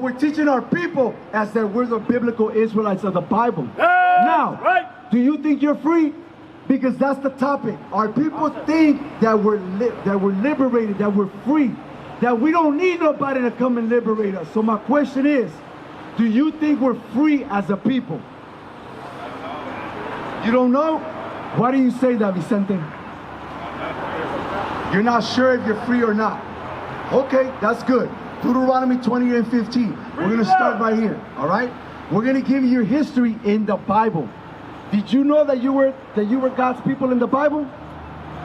we're teaching our people as that we're the biblical Israelites of the Bible. Now, do you think you're free? Because that's the topic. Our people think that we're liberated, that we're free, that we don't need nobody to come and liberate us. So my question is, do you think we're free as a people? You don't know? Why do you say that, Vicente? You're not sure if you're free or not. Okay, that's good. Deuteronomy 20 and 15. We're going to start right here, all right? We're going to give you your history in the Bible. Did you know that you were God's people in the Bible?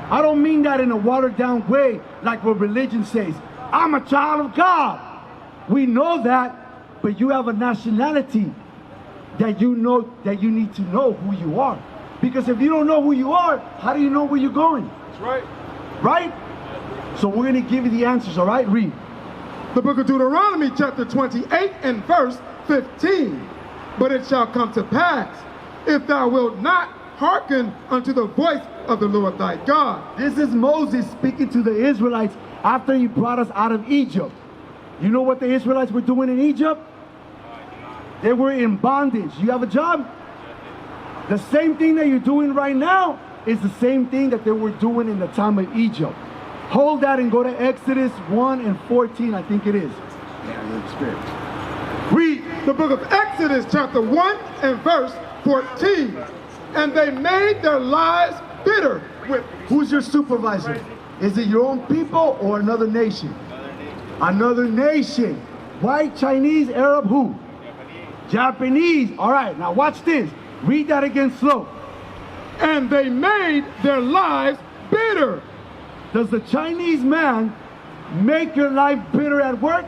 I don't mean that in a watered down way like what religion says. I'm a child of God. We know that, but you have a nationality that you know that you need to know who you are. Because if you don't know who you are, how do you know where you're going? That's right. Right? So we're going to give you the answers, all right? Read. The book of Deuteronomy chapter 28 and verse 15. But it shall come to pass, if thou wilt not hearken unto the voice of the Lord thy God. This is Moses speaking to the Israelites after he brought us out of Egypt. You know what the Israelites were doing in Egypt? They were in bondage. You have a job? The same thing that you're doing right now is the same thing that they were doing in the time of Egypt. Hold that and go to Exodus 1 and 14, I think it is. Read the book of Exodus chapter 1 and verse 14. And they made their lives bitter with... Who's your supervisor? Is it your own people or another nation? Another nation. White, Chinese, Arab, who? Japanese. All right, now watch this. Read that again slow. And they made their lives bitter. Does the Chinese man make your life bitter at work?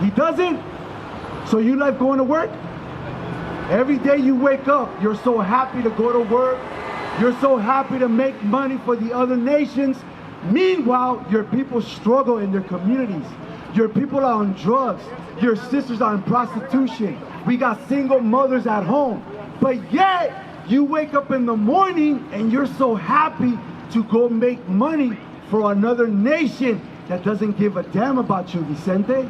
He doesn't? So you like going to work? Every day you wake up, you're so happy to go to work. You're so happy to make money for the other nations. Meanwhile, your people struggle in their communities. Your people are on drugs. Your sisters are in prostitution. We got single mothers at home. But yet, you wake up in the morning and you're so happy to go make money for another nation that doesn't give a damn about you, Vicente.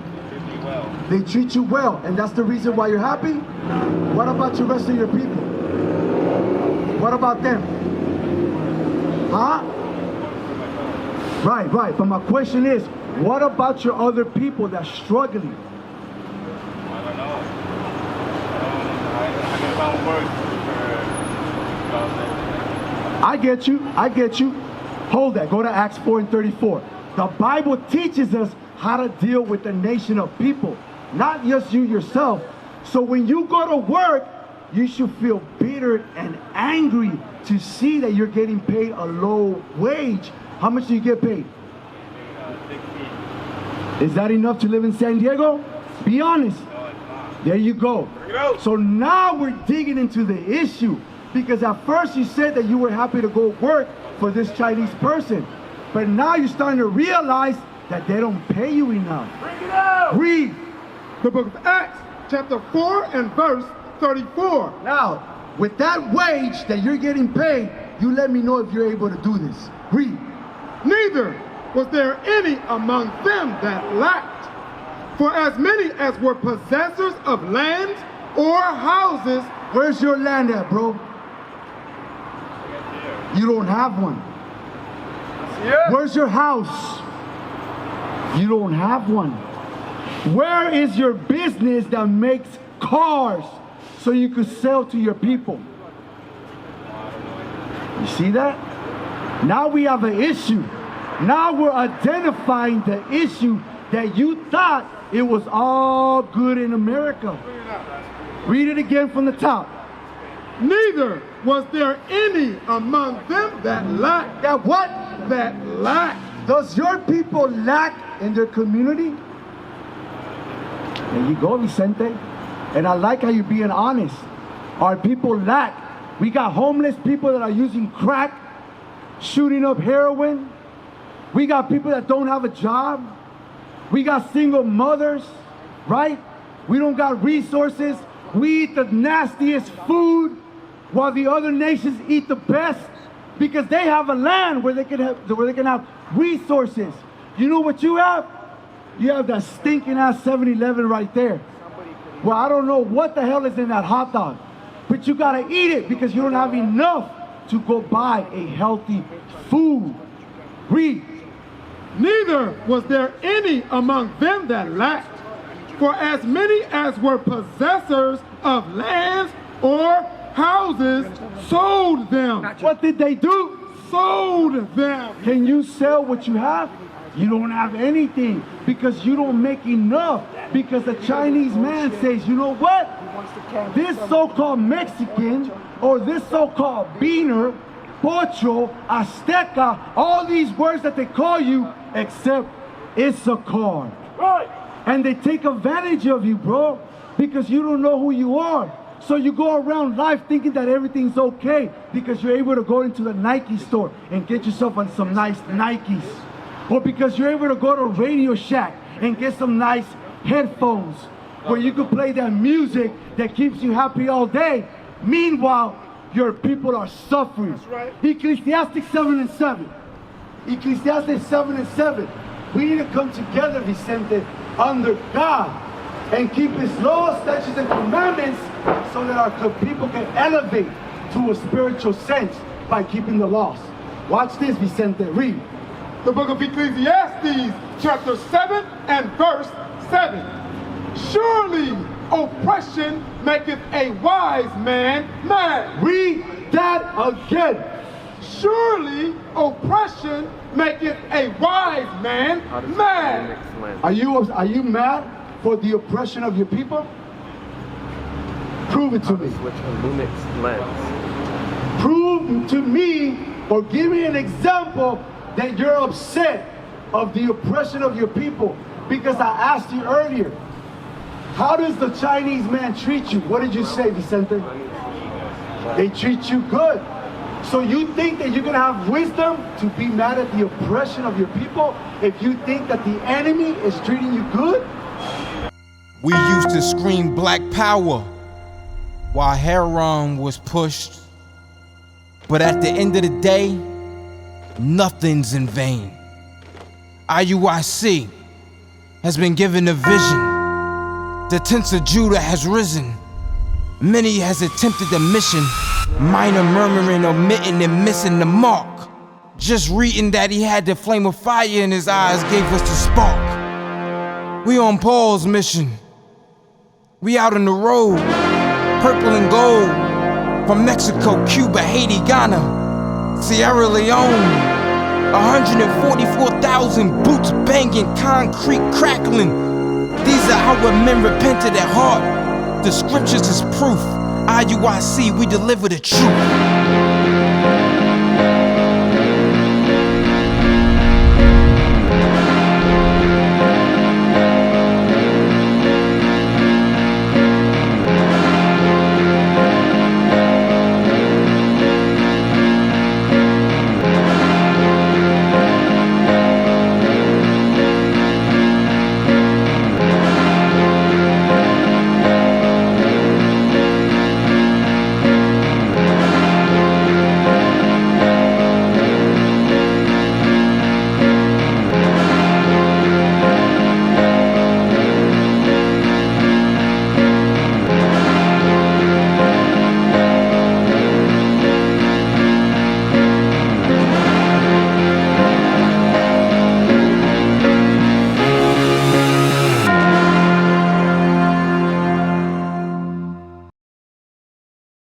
They treat you well, and that's the reason why you're happy? What about the rest of your people? What about them? Huh? Right, but my question is, what about your other people that's struggling? I don't know. I can find work. I get you. Hold that. Go to Acts 4 and 34. The Bible teaches us how to deal with a nation of people, not just you yourself. So when you go to work, you should feel bitter and angry to see that you're getting paid a low wage. How much do you get paid? 16. Is that enough to live in San Diego? Be honest. No, it's not. There you go. So now we're digging into the issue. Because at first you said that you were happy to go work for this Chinese person. But now you're starting to realize that they don't pay you enough. Bring it out! Read. The book of Acts, chapter 4 and verse 34. Now, with that wage that you're getting paid, you let me know if you're able to do this. Read. Neither was there any among them that lacked. For as many as were possessors of lands or houses. Where's your land at, bro? You don't have one. Yeah. Where's your house? You don't have one. Where is your business that makes cars so you could sell to your people? You see that? Now we have an issue. Now we're identifying the issue that you thought it was all good in America. Read it again from the top. Neither was there any among them that lacked. That what? That lacked. Does your people lack in their community? There you go, Vicente. And I like how you're being honest. Our people lack. We got homeless people that are using crack, shooting up heroin. We got people that don't have a job. We got single mothers, right? We don't got resources. We eat the nastiest food while the other nations eat the best because they have a land where they can have resources. You know what you have? you have that stinking ass 7-Eleven right there. Well, I don't know what the hell is in that hot dog, but you gotta eat it because you don't have enough to go buy a healthy food. Read. Neither was there any among them that lacked. For as many as were possessors of lands or houses sold them. What did they do? Sold them. Can you sell what you have? You don't have anything because you don't make enough. Because the Chinese man says, you know what? This so-called Mexican or this so-called beaner, pocho, azteca, all these words that they call you, except it's a card. Right. And they take advantage of you, bro, because you don't know who you are. So you go around life thinking that everything's okay because you're able to go into the Nike store and get yourself on some nice Nikes. Or because you're able to go to Radio Shack and get some nice headphones where you can play that music that keeps you happy all day. Meanwhile, your people are suffering. That's right. Ecclesiastes 7:7. Ecclesiastes 7:7. We need to come together, Vicente, under God and keep His laws, statutes, and commandments so that our people can elevate to a spiritual sense by keeping the laws. Watch this, Vicente. Read. The book of Ecclesiastes, chapter 7 and verse 7. Surely oppression maketh a wise man mad. Read that again. Surely oppression maketh a wise man mad. Are you mad for the oppression of your people? Prove it to me. Switch a Lumix lens. Prove to me or give me an example that you're upset of the oppression of your people. Because I asked you earlier, how does the Chinese man treat you? What did you say, Vicente? They treat you good. So you think that you're going to have wisdom to be mad at the oppression of your people if you think that the enemy is treating you good? We used to scream black power while heroin was pushed. But at the end of the day, nothing's in vain. IUIC has been given a vision. The tents of Judah has risen. Many has attempted the mission. Minor murmuring, omitting, and missing the mark. Just reading that he had the flame of fire in his eyes gave us the spark. We on Paul's mission. We out on the road, purple and gold. From Mexico, Cuba, Haiti, Ghana, Sierra Leone. 144,000 boots banging, concrete crackling. These are our men repented at heart. The scriptures is proof. IUIC, we deliver the truth.